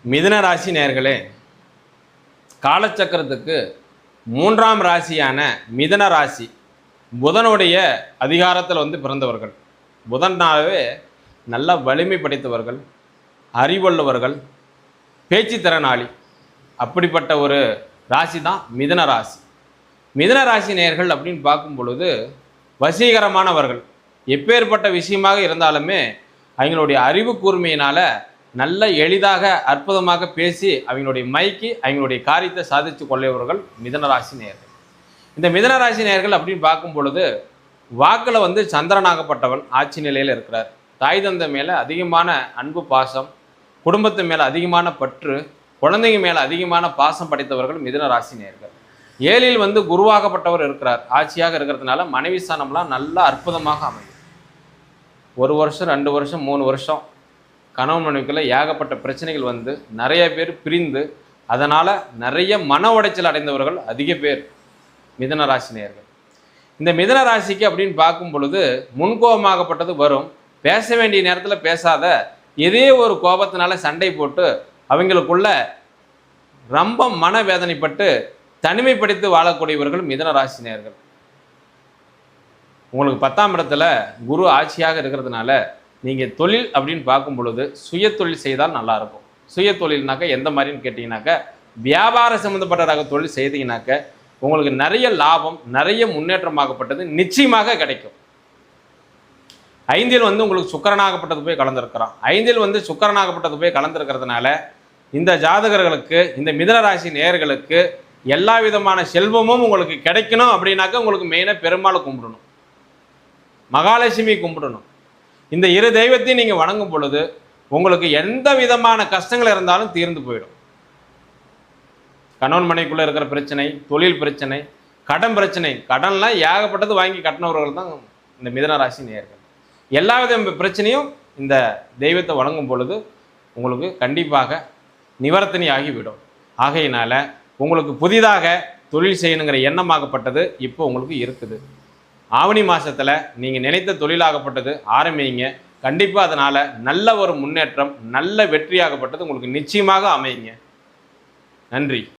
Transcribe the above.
மிதுன ராசி நேயர்களே, காலச்சக்கரத்துக்கு 3ஆம் ராசியான மிதுன ராசி புதனுடைய அதிகாரத்தில் பிறந்தவர்கள். புதனாகவே நல்ல வலிமை படைத்தவர்கள், அறிவுள்ளவர்கள், பேச்சு திறனாளி. அப்படிப்பட்ட ஒரு ராசி தான் மிதுன ராசி. மிதுன ராசி நேயர்கள் அப்படின்னு பார்க்கும் பொழுது வசீகரமானவர்கள். எப்பேற்பட்ட விஷயமாக இருந்தாலுமே அவங்களுடைய அறிவு கூர்மையினால் நல்ல எளிதாக அற்புதமாக பேசி அவங்களுடைய மைக்கு அவங்களுடைய காரியத்தை சாதித்து கொள்ளையவர்கள் மிதுனராசி நேயர்கள். இந்த மிதுனராசி நேயர்கள் அப்படின்னு பார்க்கும் பொழுது வாக்கில் சந்திரனாகப்பட்டவன் ஆட்சி நிலையில் இருக்கிறார். தாய் தந்தை மேலே அதிகமான அன்பு பாசம், குடும்பத்து மேலே அதிகமான பற்று, குழந்தைங்க மேலே அதிகமான பாசம் படைத்தவர்கள் மிதுனராசி நேயர்கள். 7ல் குருவாகப்பட்டவர் இருக்கிறார். ஆட்சியாக இருக்கிறதுனால மனைவி ஸ்தானம்லாம் நல்லா அற்புதமாக அமையும். 1 வருஷம் 2 வருஷம் 3 வருஷம் கணவன் மனைவிக்குள்ள ஏகப்பட்ட பிரச்சனைகள் நிறைய பேர் பிரிந்து அதனால் நிறைய மன உடைச்சல் அடைந்தவர்கள் அதிக பேர் மிதுன ராசி நேயர்கள். இந்த மிதுன ராசிக்கு அப்படின்னு பார்க்கும் பொழுது முன்கோபமாகப்பட்டது வரும். பேச வேண்டிய நேரத்தில் பேசாத ஏதே ஒரு கோபத்தினால சண்டை போட்டு அவங்களுக்குள்ள ரொம்ப மனவேதனைப்பட்டு தனிமைப்படுத்தி வாழக்கூடியவர்கள் மிதுன ராசி நேயர்கள். உங்களுக்கு 10ஆம் இடத்துல குரு ஆட்சியாக இருக்கிறதுனால நீங்கள் தொழில் அப்படின்னு பார்க்கும் பொழுது சுய தொழில் செய்தால் நல்லாயிருக்கும். சுய தொழில்னாக்க எந்த மாதிரின்னு கேட்டிங்கனாக்க வியாபார சம்மந்தப்பட்ட தொழில் செய்தீங்கனாக்க உங்களுக்கு நிறைய லாபம், நிறைய முன்னேற்றமாகப்பட்டது நிச்சயமாக கிடைக்கும். 5ல் உங்களுக்கு சுக்கிரனாகப்பட்டது போய் கலந்துருக்கிறான். 5ல் சுக்கிரனாகப்பட்டது போய் கலந்துருக்கிறதுனால இந்த ஜாதகர்களுக்கு, இந்த மிதுன ராசி நேயர்களுக்கு எல்லா விதமான செல்வமும் உங்களுக்கு கிடைக்கணும். அப்படின்னாக்க உங்களுக்கு மெயினாக பெருமாளை கும்பிடணும், மகாலட்சுமி கும்பிடணும். இந்த 2 தெய்வத்தையும் நீங்கள் வணங்கும் பொழுது உங்களுக்கு எந்த விதமான கஷ்டங்கள் இருந்தாலும் தீர்ந்து போயிடும். கணவன் மனைக்குள்ளே இருக்கிற பிரச்சனை, தொழில் பிரச்சனை, கடன் பிரச்சனை, கடன்லாம் ஏகப்பட்டது வாங்கி கட்டினவர்கள் தான் இந்த மிதுன ராசி நேயர்கள். எல்லா வித பிரச்சனையும் இந்த தெய்வத்தை வணங்கும் பொழுது உங்களுக்கு கண்டிப்பாக நிவர்த்தனி ஆகிவிடும். ஆகையினால உங்களுக்கு புதிதாக தொழில் செய்யணுங்கிற எண்ணமாகப்பட்டது இப்போ உங்களுக்கு இருக்குது. ஆவணி மாதத்தில் நீங்கள் நினைத்த தொழிலாகப்பட்டது ஆரம்பிங்க. கண்டிப்பாக அதனால் நல்ல ஒரு முன்னேற்றம், நல்ல வெற்றியாகப்பட்டது உங்களுக்கு நிச்சயமாக அமையுங்க. நன்றி.